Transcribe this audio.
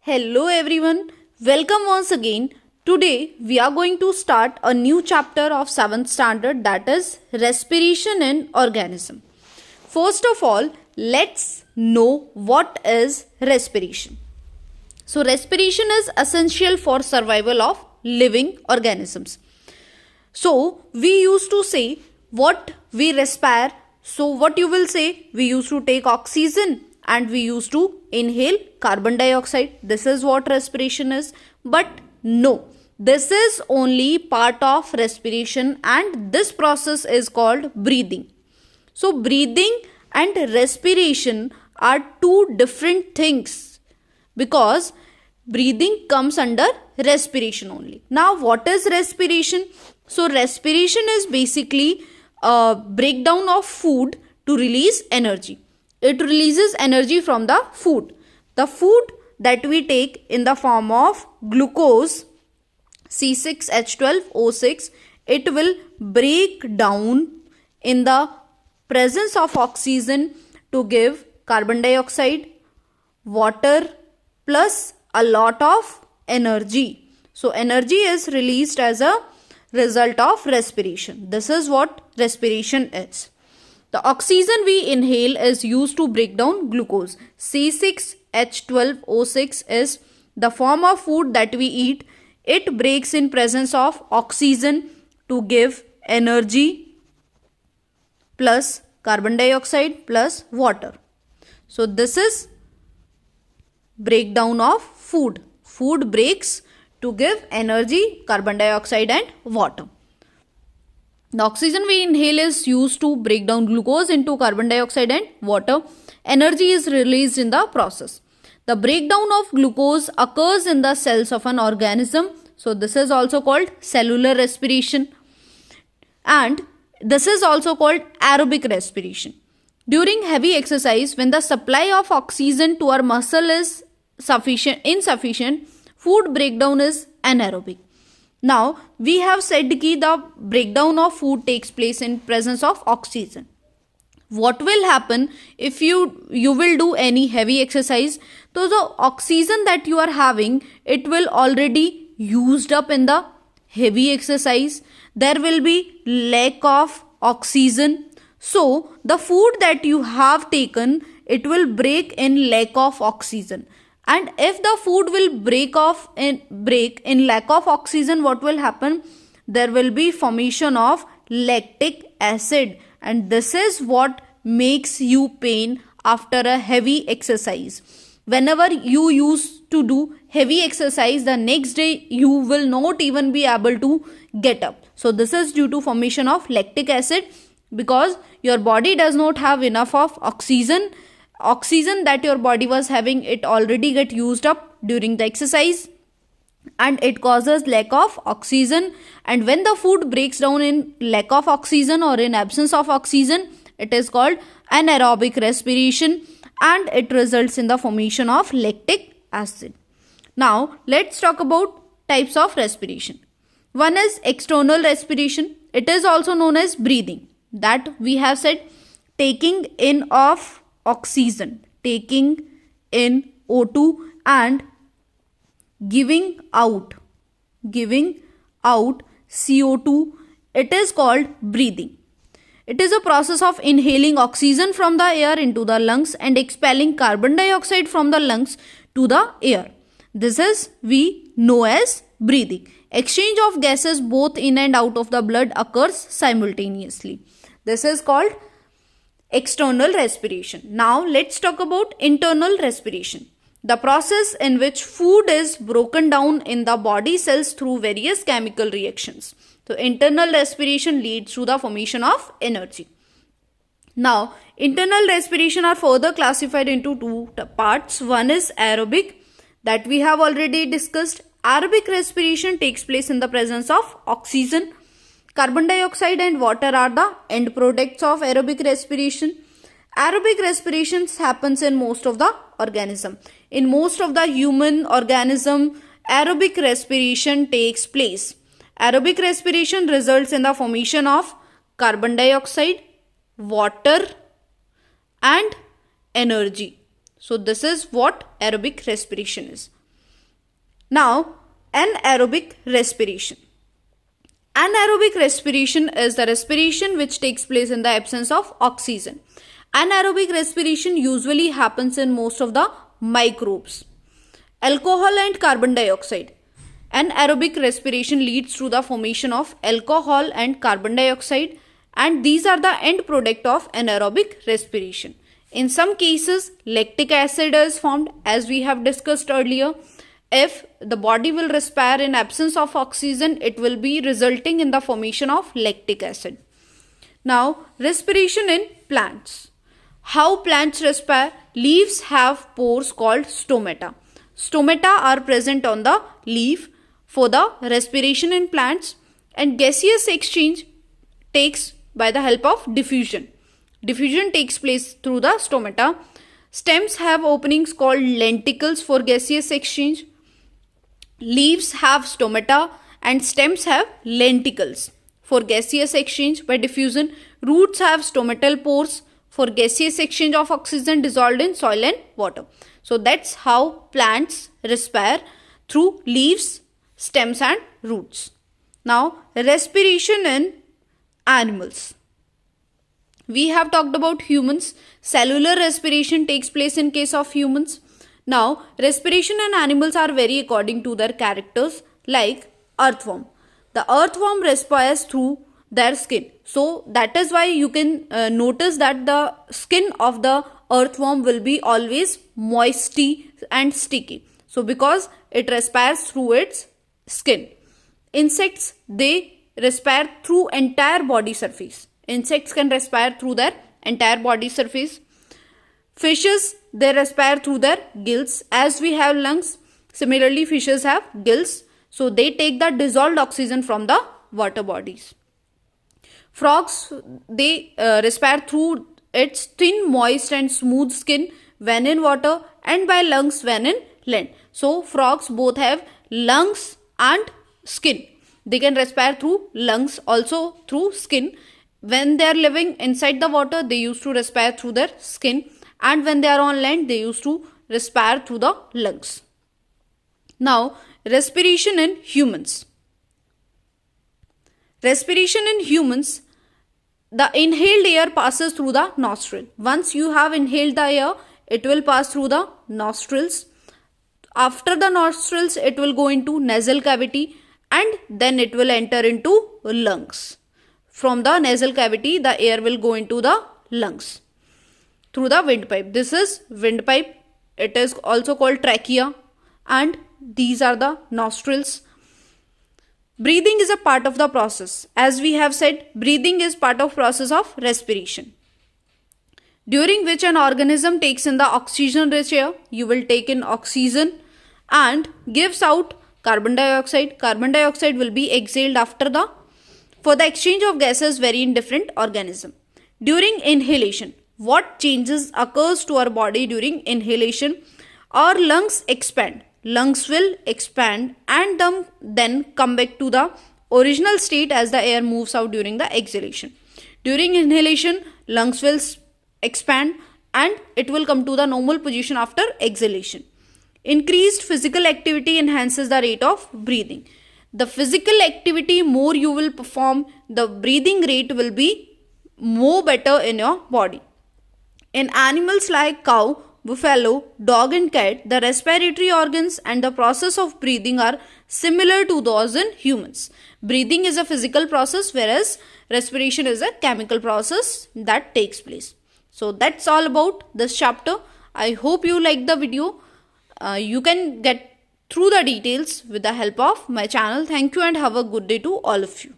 Hello everyone, welcome once again. Today we are going to start a new chapter of 7th standard, that is respiration in organism. First of all, let's know what is respiration. So respiration is essential for survival of living organisms. So we used to say what we respire. So what you will say, we used to take oxygen and we used to inhale carbon dioxide. This is what respiration is. But no, this is only part of respiration and this process is called breathing. So breathing and respiration are two different things because breathing comes under respiration only. Now what is respiration? So respiration is basically a breakdown of food to release energy. It releases energy from the food. The food that we take in the form of glucose, C6H12O6, it will break down in the presence of oxygen to give carbon dioxide, water plus a lot of energy. So energy is released as a result of respiration. This is what respiration is. The oxygen we inhale is used to break down glucose. C6H12O6 is the form of food that we eat. It breaks in presence of oxygen to give energy plus carbon dioxide plus water. So this is breakdown of food. Food breaks to give energy, carbon dioxide and water. The oxygen we inhale is used to break down glucose into carbon dioxide and water. Energy is released in the process. The breakdown of glucose occurs in the cells of an organism. So this is also called cellular respiration. And this is also called aerobic respiration. During heavy exercise, when the supply of oxygen to our muscle is insufficient, food breakdown is anaerobic. Now, we have said that the breakdown of food takes place in presence of oxygen. What will happen if you will do any heavy exercise? So, the oxygen that you are having, it will already used up in the heavy exercise. There will be lack of oxygen. So, the food that you have taken, it will break in lack of oxygen. And if the food will break in lack of oxygen, what will happen? There will be formation of lactic acid, and this is what makes you pain after a heavy exercise. Whenever you used to do heavy exercise, the next day you will not even be able to get up. So this is due to formation of lactic acid because your body does not have enough of oxygen. Oxygen that your body was having, it already get used up during the exercise and it causes lack of oxygen. And when the food breaks down in lack of oxygen or in absence of oxygen, it is called anaerobic respiration and it results in the formation of lactic acid. Now let's talk about types of respiration. One is external respiration. It is also known as breathing. That we have said taking in of oxygen, taking in O2 and giving out CO2, it is called breathing. It is a process of inhaling oxygen from the air into the lungs and expelling carbon dioxide from the lungs to the air. This is we know as breathing. Exchange of gases both in and out of the blood occurs simultaneously. This is called external respiration. Now let's talk about internal respiration. The process in which food is broken down in the body cells through various chemical reactions. So internal respiration leads to the formation of energy. Now internal respiration are further classified into two parts. One is aerobic, that we have already discussed. Aerobic respiration takes place in the presence of oxygen. Carbon dioxide and water are the end products of aerobic respiration. Aerobic respiration happens in most of the organism. In most of the human organism, aerobic respiration takes place. Aerobic respiration results in the formation of carbon dioxide, water and energy. So this is what aerobic respiration is. Now, anaerobic respiration. Anaerobic respiration is the respiration which takes place in the absence of oxygen. Anaerobic respiration usually happens in most of the microbes. Alcohol and carbon dioxide. Anaerobic respiration leads to the formation of alcohol and carbon dioxide, and these are the end product of anaerobic respiration. In some cases, lactic acid is formed, as we have discussed earlier. If the body will respire in absence of oxygen, it will be resulting in the formation of lactic acid. Now, respiration in plants. How plants respire? Leaves have pores called stomata. Stomata are present on the leaf for the respiration in plants, and gaseous exchange takes by the help of diffusion. Diffusion takes place through the stomata. Stems have openings called lenticles for gaseous exchange. Leaves have stomata and stems have lenticles for gaseous exchange by diffusion. Roots have stomatal pores for gaseous exchange of oxygen dissolved in soil and water. So that's how plants respire, through leaves, stems and roots. Now, respiration in animals. We have talked about humans. Cellular respiration takes place in case of humans. Now, respiration in animals are vary according to their characters, like earthworm. The earthworm respires through their skin. So, that is why you can notice that the skin of the earthworm will be always moisty and sticky. So, because it respires through its skin. Insects, they respire through entire body surface. Insects can respire through their entire body surface. Fishes, they respire through their gills. As we have lungs, similarly fishes have gills. So they take the dissolved oxygen from the water bodies. Frogs, they respire through its thin, moist and smooth skin when in water, and by lungs when in land. So frogs both have lungs and skin. They can respire through lungs, also through skin. When they are living inside the water, they used to respire through their skin, and when they are on land, they used to respire through the lungs. Now, respiration in humans. Respiration in humans, the inhaled air passes through the nostril. Once you have inhaled the air, it will pass through the nostrils. After the nostrils, it will go into nasal cavity, and then it will enter into lungs. From the nasal cavity, the air will go into the lungs through the windpipe. This is windpipe. It is also called trachea, and these are the nostrils. Breathing is a part of the process. As we have said, breathing is part of process of respiration, during which an organism takes in the oxygen rich air. You will take in oxygen and gives out carbon dioxide. Carbon dioxide will be exhaled after the for the exchange of gases vary in different organisms. During inhalation, what changes occurs to our body during inhalation? Our lungs expand. Lungs will expand and then come back to the original state as the air moves out during the exhalation. During inhalation, lungs will expand and it will come to the normal position after exhalation. Increased physical activity enhances the rate of breathing. The physical activity more you will perform, the breathing rate will be more better in your body. In animals like cow, buffalo, dog and cat, the respiratory organs and the process of breathing are similar to those in humans. Breathing is a physical process, whereas respiration is a chemical process that takes place. So that's all about this chapter. I hope you liked the video. You can get through the details with the help of my channel. Thank you and have a good day to all of you.